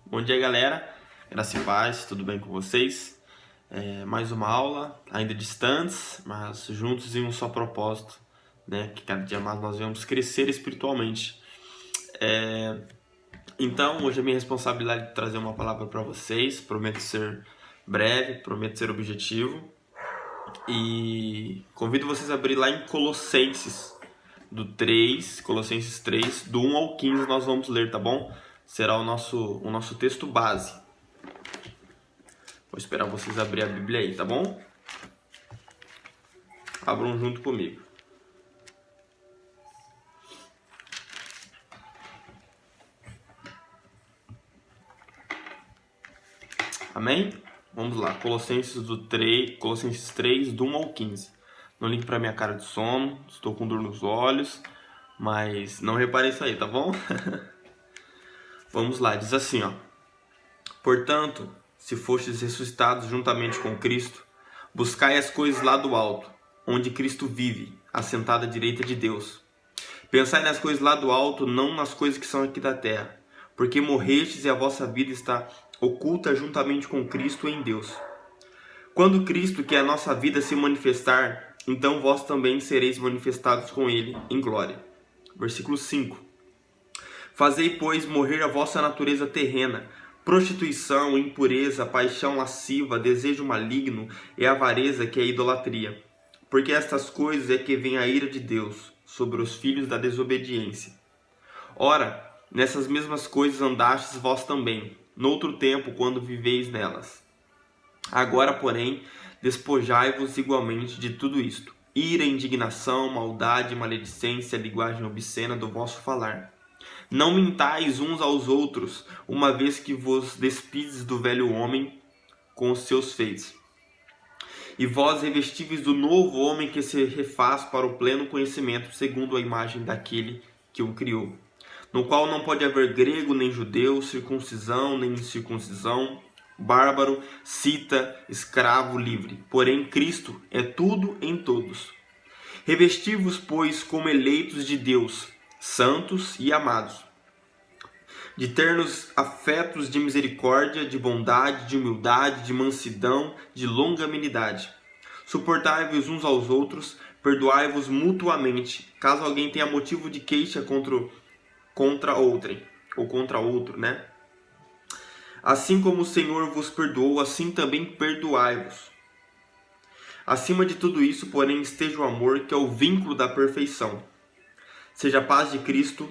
Bom dia, galera. Graça e paz, tudo bem com vocês? Mais uma aula, ainda distantes, mas juntos em um só propósito, né? Que cada dia mais nós vamos crescer espiritualmente. Então, hoje é minha responsabilidade de trazer uma palavra para vocês. Prometo ser breve, prometo ser objetivo. E convido vocês a abrir lá em Colossenses, Colossenses 3, do 1 ao 15 nós vamos ler, tá bom? Será o nosso texto base. Vou esperar vocês abrir a Bíblia aí, tá bom? Abram junto comigo. Amém? Vamos lá, Colossenses 3, do 1 ao 15. Não ligue pra minha cara de sono, estou com dor nos olhos, mas não repare isso aí, tá bom? Vamos lá, diz assim, ó. Portanto, se fostes ressuscitados juntamente com Cristo, buscai as coisas lá do alto, onde Cristo vive, assentado à direita de Deus. Pensai nas coisas lá do alto, não nas coisas que são aqui da terra, porque morrestes e a vossa vida está oculta juntamente com Cristo em Deus. Quando Cristo, que é a nossa vida, se manifestar, então vós também sereis manifestados com Ele em glória. Versículo 5. Fazei, pois, morrer a vossa natureza terrena, prostituição, impureza, paixão lasciva, desejo maligno e avareza, que é idolatria. Porque estas coisas é que vem a ira de Deus sobre os filhos da desobediência. Ora, nessas mesmas coisas andastes vós também, noutro tempo, quando viveis nelas. Agora, porém, despojai-vos igualmente de tudo isto: ira, indignação, maldade, maledicência, linguagem obscena do vosso falar. Não mintais uns aos outros, uma vez que vos despides do velho homem com os seus feitos. E vós revestíveis do novo homem que se refaz para o pleno conhecimento, segundo a imagem daquele que o criou, no qual não pode haver grego nem judeu, circuncisão nem incircuncisão, bárbaro, cita, escravo, livre. Porém, Cristo é tudo em todos. Revesti-vos, pois, como eleitos de Deus, santos e amados, de ternos afetos de misericórdia, de bondade, de humildade, de mansidão, de longanimidade. Suportai-vos uns aos outros, perdoai-vos mutuamente, caso alguém tenha motivo de queixa contra outrem, ou contra outro, né? Assim como o Senhor vos perdoou, assim também perdoai-vos. Acima de tudo isso, porém, esteja o amor, que é o vínculo da perfeição. Seja a paz de Cristo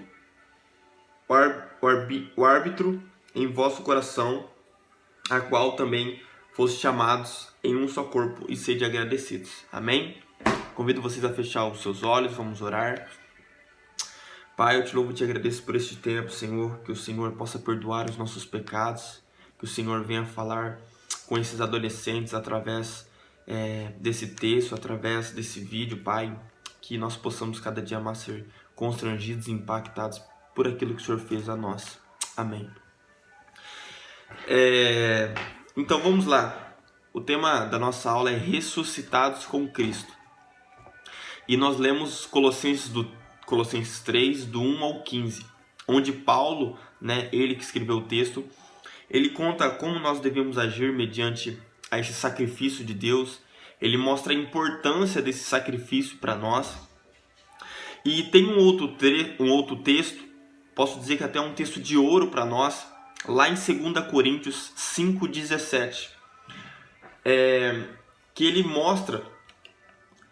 o árbitro em vosso coração, a qual também foste chamados em um só corpo, e sede agradecidos. Amém? Convido vocês a fechar os seus olhos, vamos orar. Pai, eu te louvo e te agradeço por este tempo, Senhor, que o Senhor possa perdoar os nossos pecados, que o Senhor venha falar com esses adolescentes através desse texto, através desse vídeo, Pai, que nós possamos cada dia mais ser constrangidos e impactados por aquilo que o Senhor fez a nós. Amém. Então vamos lá. O tema da nossa aula é ressuscitados com Cristo. E nós lemos Colossenses 3, do 1 ao 15, onde Paulo, né, ele que escreveu o texto, ele conta como nós devemos agir mediante a esse sacrifício de Deus. Ele mostra a importância desse sacrifício para nós. E tem um outro texto, posso dizer que até um texto de ouro para nós, lá em 2 Coríntios 5,17, que ele mostra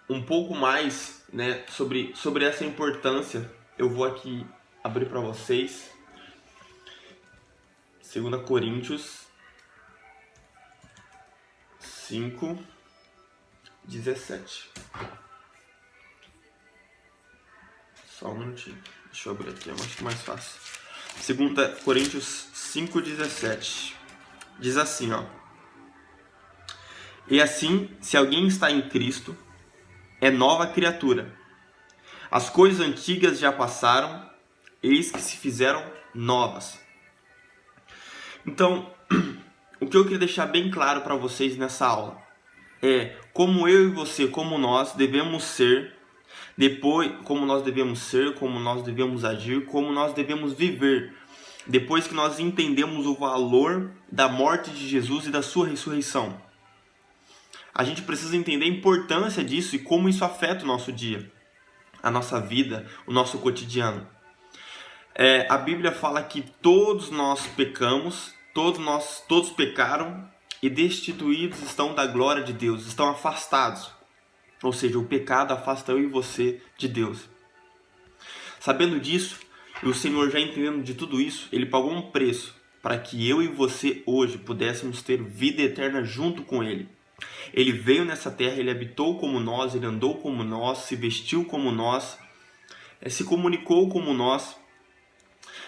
um pouco mais, né, sobre essa importância. Eu vou aqui abrir para vocês. 2 Coríntios 5,17. Só um minutinho. Deixa eu abrir aqui, eu acho que é mais fácil. 2 Coríntios 5,17. Diz assim, ó. E assim, se alguém está em Cristo, é nova criatura. As coisas antigas já passaram, eis que se fizeram novas. Então, o que eu queria deixar bem claro para vocês nessa aula é como eu e você, como nós devemos ser, como nós devemos agir, como nós devemos viver depois que nós entendemos o valor da morte de Jesus e da sua ressurreição. A gente precisa entender a importância disso e como isso afeta o nosso dia, a nossa vida, o nosso cotidiano. A Bíblia fala que todos nós pecamos, todos pecaram e destituídos estão da glória de Deus, estão afastados. Ou seja, o pecado afasta eu e você de Deus. Sabendo disso, e o Senhor já entendendo de tudo isso, Ele pagou um preço para que eu e você hoje pudéssemos ter vida eterna junto com Ele. Ele veio nessa terra, Ele habitou como nós, Ele andou como nós, se vestiu como nós, se comunicou como nós,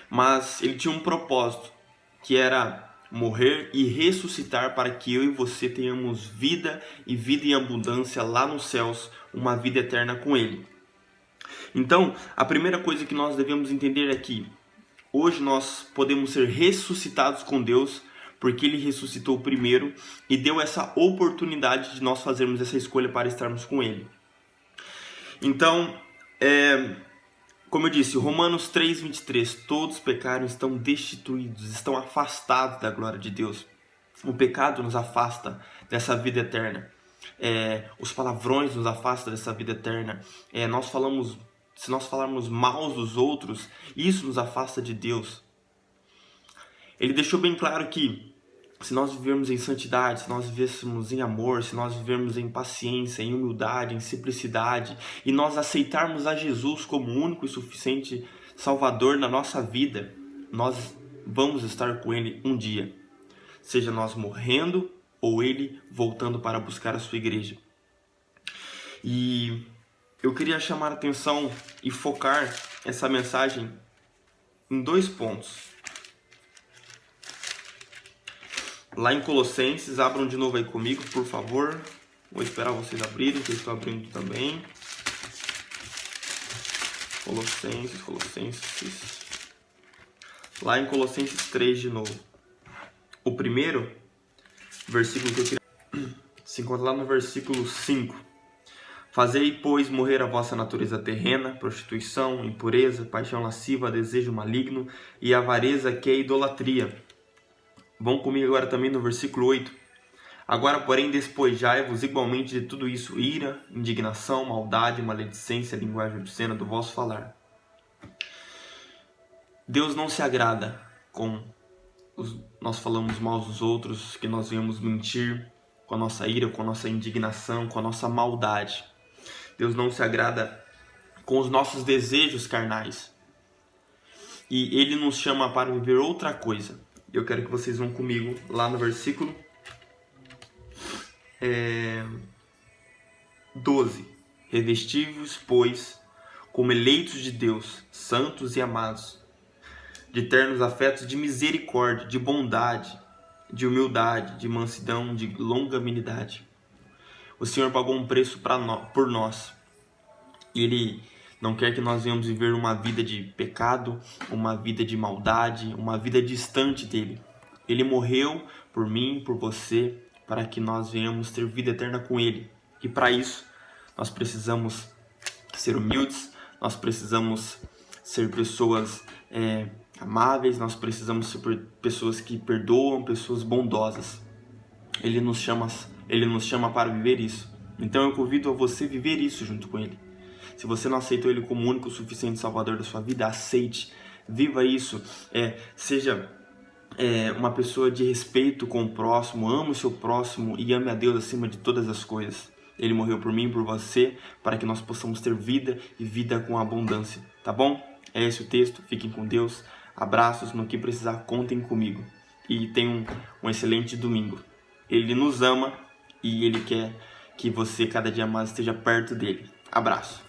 mas Ele tinha um propósito, que era morrer e ressuscitar para que eu e você tenhamos vida e vida em abundância lá nos céus, uma vida eterna com Ele. Então, a primeira coisa que nós devemos entender é que hoje nós podemos ser ressuscitados com Deus, porque Ele ressuscitou primeiro e deu essa oportunidade de nós fazermos essa escolha para estarmos com Ele. Então, como eu disse, Romanos 3:23, todos pecaram, estão destituídos, estão afastados da glória de Deus. O pecado nos afasta dessa vida eterna. Os palavrões nos afastam dessa vida eterna. Se nós falarmos mal dos outros, isso nos afasta de Deus. Ele deixou bem claro que se nós vivermos em santidade, se nós vivêssemos em amor, se nós vivermos em paciência, em humildade, em simplicidade, e nós aceitarmos a Jesus como o único e suficiente Salvador na nossa vida, nós vamos estar com Ele um dia. Seja nós morrendo ou Ele voltando para buscar a sua igreja. E eu queria chamar a atenção e focar essa mensagem em 2 pontos. Lá em Colossenses, abram de novo aí comigo, por favor. Vou esperar vocês abrirem, que eu estou abrindo também. Colossenses. Lá em Colossenses 3 de novo. O primeiro versículo que eu queria se encontra lá no versículo 5. Fazei, pois, morrer a vossa natureza terrena, prostituição, impureza, paixão lasciva, desejo maligno e avareza, que é idolatria. Vão comigo agora também no versículo 8. Agora, porém, despojai-vos igualmente de tudo isso: ira, indignação, maldade, maledicência, linguagem obscena do vosso falar. Deus não se agrada com nós falamos mal dos outros, que nós venhamos mentir com a nossa ira, com a nossa indignação, com a nossa maldade. Deus não se agrada com os nossos desejos carnais. E Ele nos chama para viver outra coisa. Eu quero que vocês vão comigo lá no versículo 12. Revesti-vos, pois, como eleitos de Deus, santos e amados, de ternos afetos de misericórdia, de bondade, de humildade, de mansidão, de longanimidade. O Senhor pagou um preço por nós. E Ele não quer que nós venhamos viver uma vida de pecado, uma vida de maldade, uma vida distante dEle. Ele morreu por mim, por você, para que nós venhamos ter vida eterna com Ele. E para isso, nós precisamos ser humildes, nós precisamos ser pessoas amáveis, nós precisamos ser pessoas que perdoam, pessoas bondosas. Ele nos chama para viver isso. Então eu convido a você viver isso junto com Ele. Se você não aceitou Ele como o único e suficiente Salvador da sua vida, aceite, viva isso, seja uma pessoa de respeito com o próximo, ame o seu próximo e ame a Deus acima de todas as coisas. Ele morreu por mim e por você, para que nós possamos ter vida e vida com abundância, tá bom? É esse o texto, fiquem com Deus, abraços, no que precisar, contem comigo. E tenham um excelente domingo. Ele nos ama e Ele quer que você cada dia mais esteja perto dEle. Abraço.